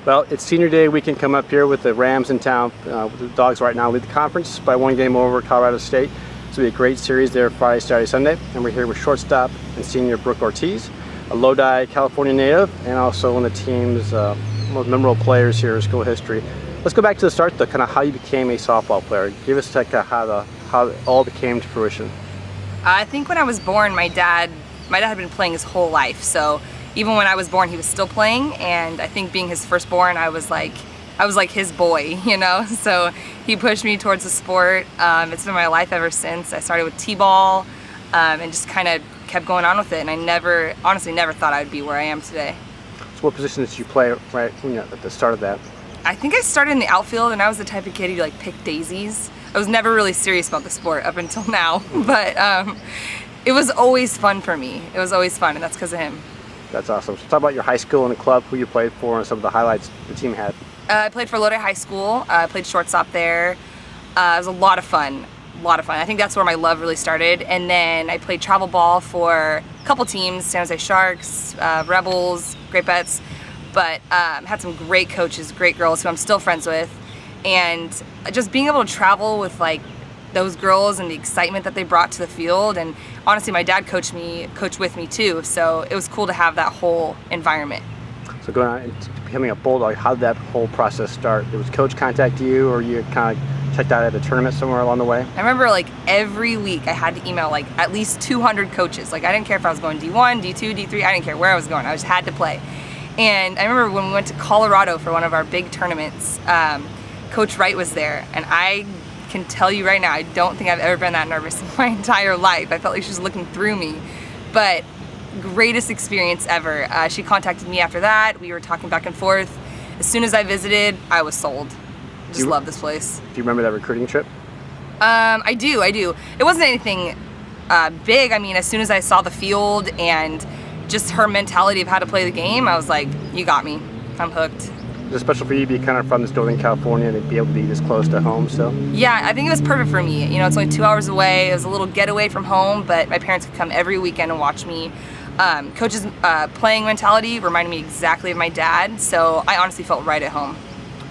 Well, it's senior day weekend come up here with the Rams in town. The Dogs right now lead the conference by one game over Colorado State. It's going to be a great series there Friday, Saturday, Sunday. And we're here with shortstop and senior Brooke Ortiz, a Lodi, California native, and also one of the team's most memorable players here in school history. Let's go back to the start, though, kind of how you became a softball player. Give us like how it all became to fruition. I think when I was born, my dad had been playing his whole life. So even when I was born, he was still playing, and I think being his firstborn, I was like his boy, you know? So he pushed me towards the sport. It's been my life ever since. I started with t-ball and just kind of kept going on with it, and I honestly never thought I would be where I am today. So what position did you play right at the start of that? I think I started in the outfield, and I was the type of kid who like picked daisies. I was never really serious about the sport up until now, but it was always fun for me. It was always fun, and that's because of him. That's awesome. So talk about your high school and the club, who you played for, and some of the highlights the team had. I played for Lodi High School. I played shortstop there. It was a lot of fun. I think that's where my love really started. And then I played travel ball for a couple teams, San Jose Sharks, Rebels, Great Bets, but had some great coaches, great girls who I'm still friends with. And just being able to travel with like those girls and the excitement that they brought to the field, and honestly my dad coached with me too, so it was cool to have that whole environment. So going on and becoming a Bulldog, how did that whole process start? Did coach contact you, or you kind of checked out at a tournament somewhere along the way? I remember like every week I had to email like at least 200 coaches. Like I didn't care if I was going D1, D2, D3, I didn't care where I was going, I just had to play. And I remember when we went to Colorado for one of our big tournaments, Coach Wright was there, and I can tell you right now, I don't think I've ever been that nervous in my entire life. I felt like she was looking through me, but greatest experience ever. She contacted me after that. We were talking back and forth. As soon as I visited, I was sold. Just love this place. Do you remember that recruiting trip? I do. It wasn't anything big. I mean, as soon as I saw the field and just her mentality of how to play the game, I was like, you got me. I'm hooked. Is it special for you to be kind of from Northern California and be able to be this close to home still? Yeah, I think it was perfect for me. You know, it's only 2 hours away. It was a little getaway from home, but my parents could come every weekend and watch me. Coach's playing mentality reminded me exactly of my dad, so I honestly felt right at home.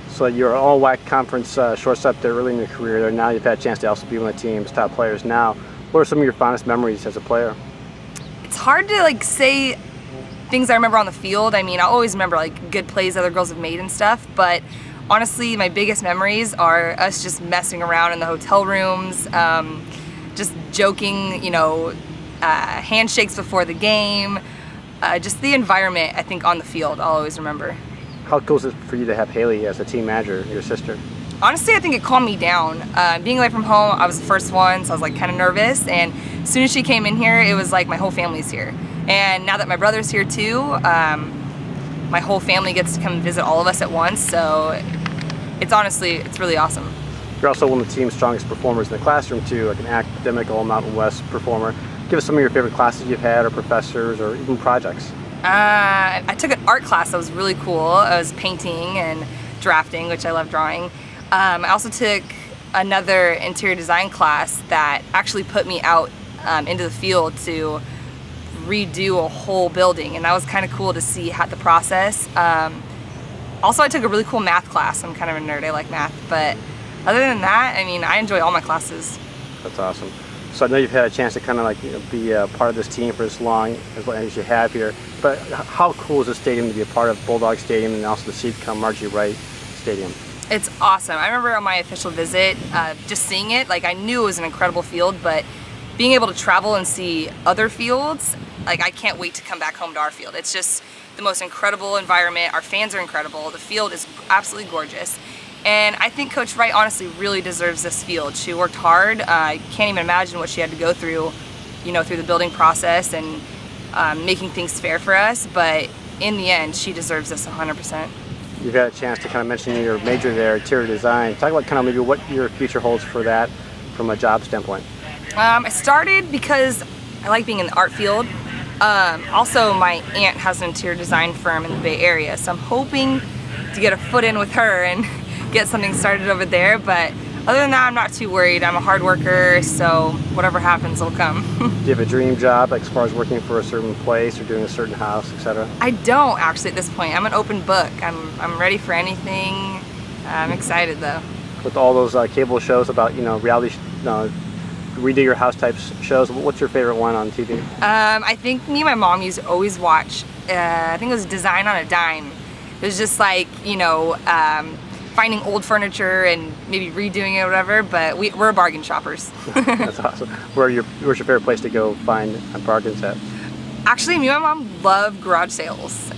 So you're all WAC conference shortstop there early in your career there. Now you've had a chance to also be one of the team's top players now. What are some of your fondest memories as a player? It's hard to like say things I remember on the field. I mean, I always remember like good plays other girls have made and stuff, but honestly my biggest memories are us just messing around in the hotel rooms, just joking, you know, handshakes before the game, just the environment I think on the field I'll always remember. How cool is it for you to have Haley as a team manager, your sister? Honestly, I think it calmed me down. Being away from home, I was the first one, so I was like kind of nervous, and as soon as she came in here, it was like my whole family's here. And now that my brother's here too, my whole family gets to come visit all of us at once, so it's really awesome. You're also one of the team's strongest performers in the classroom too, like an academic all Mountain West performer. Give us some of your favorite classes you've had, or professors, or even projects. I took an art class that was really cool. It was painting and drafting, which I love drawing. I also took another interior design class that actually put me out into the field to redo a whole building, and that was kind of cool to see the process. Also, I took a really cool math class. I'm kind of a nerd, I like math, but other than that, I mean, I enjoy all my classes. That's awesome. So I know you've had a chance to kind of like be a part of this team for as long as you have here, but how cool is the stadium to be a part of Bulldog Stadium and also the Seed-Com Margie Wright Stadium? It's awesome. I remember on my official visit, just seeing it, like I knew it was an incredible field, but being able to travel and see other fields, like I can't wait to come back home to our field. It's just the most incredible environment. Our fans are incredible. The field is absolutely gorgeous. And I think Coach Wright honestly really deserves this field. She worked hard. I can't even imagine what she had to go through, you know, through the building process and making things fair for us. But in the end, she deserves this 100%. You've had a chance to kind of mention your major there, interior design. Talk about kind of maybe what your future holds for that from a job standpoint. I started because I like being in the art field. Also, my aunt has an interior design firm in the Bay Area, so I'm hoping to get a foot in with her and get something started over there, but other than that, I'm not too worried. I'm a hard worker, so whatever happens will come. Do you have a dream job, like as far as working for a certain place or doing a certain house, etc.? I don't actually at this point. I'm an open book. I'm ready for anything. I'm excited though. With all those cable shows about, reality, redo your house type shows, what's your favorite one on TV? I think me and my mom used to always watch, I think it was Design on a Dime. It was just like, finding old furniture and maybe redoing it or whatever, but we're bargain shoppers. That's awesome. Where's your favorite place to go find bargains at? Actually, me and my mom love garage sales,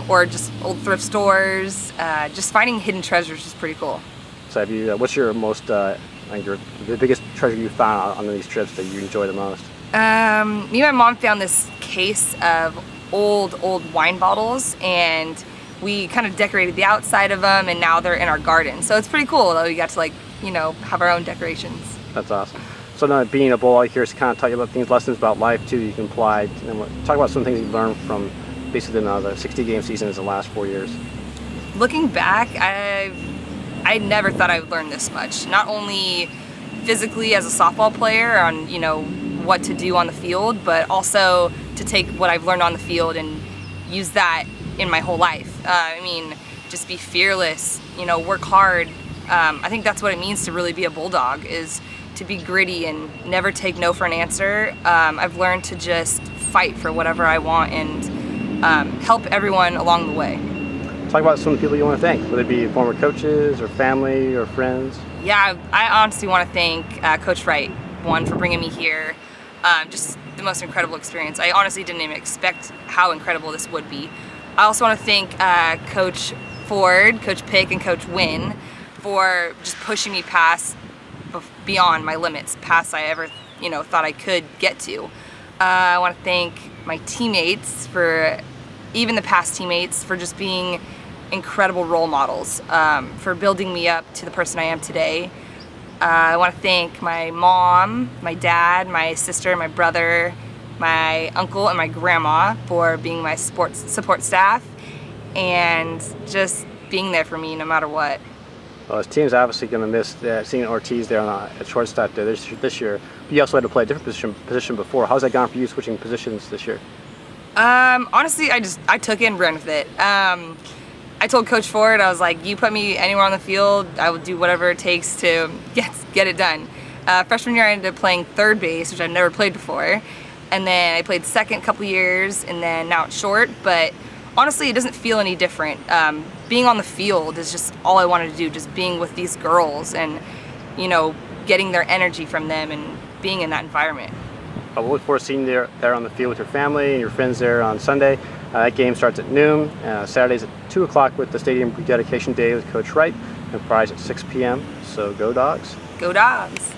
or just old thrift stores. Just finding hidden treasures is pretty cool. So have you, what's your most, the biggest treasure you found on these trips that you enjoy the most? Me and my mom found this case of old wine bottles, and we kind of decorated the outside of them, and now they're in our garden. So it's pretty cool though. We got to have our own decorations. That's awesome. So now being a bull, I'm curious to kind of talk about lessons about life too you can apply, and talk about some things you've learned from basically the 60-game seasons the last 4 years. Looking back, I never thought I would learn this much. Not only physically as a softball player on, what to do on the field, but also to take what I've learned on the field and use that in my whole life. Just be fearless, work hard. I think that's what it means to really be a bulldog, is to be gritty and never take no for an answer. I've learned to just fight for whatever I want and help everyone along the way. Talk about some people you want to thank, whether it be former coaches or family or friends. Yeah, I honestly want to thank Coach Wright, one, for bringing me here. Just the most incredible experience. I honestly didn't even expect how incredible this would be. I also want to thank Coach Ford, Coach Pick, and Coach Wynn for just pushing me beyond my limits, past I ever thought I could get to. I want to thank my teammates, even the past teammates, for just being incredible role models, for building me up to the person I am today. I want to thank my mom, my dad, my sister, my brother, my uncle, and my grandma for being my support staff and just being there for me no matter what. Well, his team's obviously going to miss seeing Ortiz there at shortstop there this year. But you also had to play a different position before. How's that gone for you, switching positions this year? Honestly, I took it and ran with it. I told Coach Ford, I was like, you put me anywhere on the field, I will do whatever it takes to get it done. Freshman year I ended up playing third base, which I've never played before. And then I played second a couple years, and then now it's short. But honestly, it doesn't feel any different. Being on the field is just all I wanted to do, just being with these girls and, getting their energy from them and being in that environment. We'll look forward to seeing you there on the field with your family and your friends there on Sunday. That game starts at noon. Saturday's at 2 o'clock with the Stadium Dedication Day with Coach Wright, and Fridays at 6 p.m. So go Dogs. Go Dogs.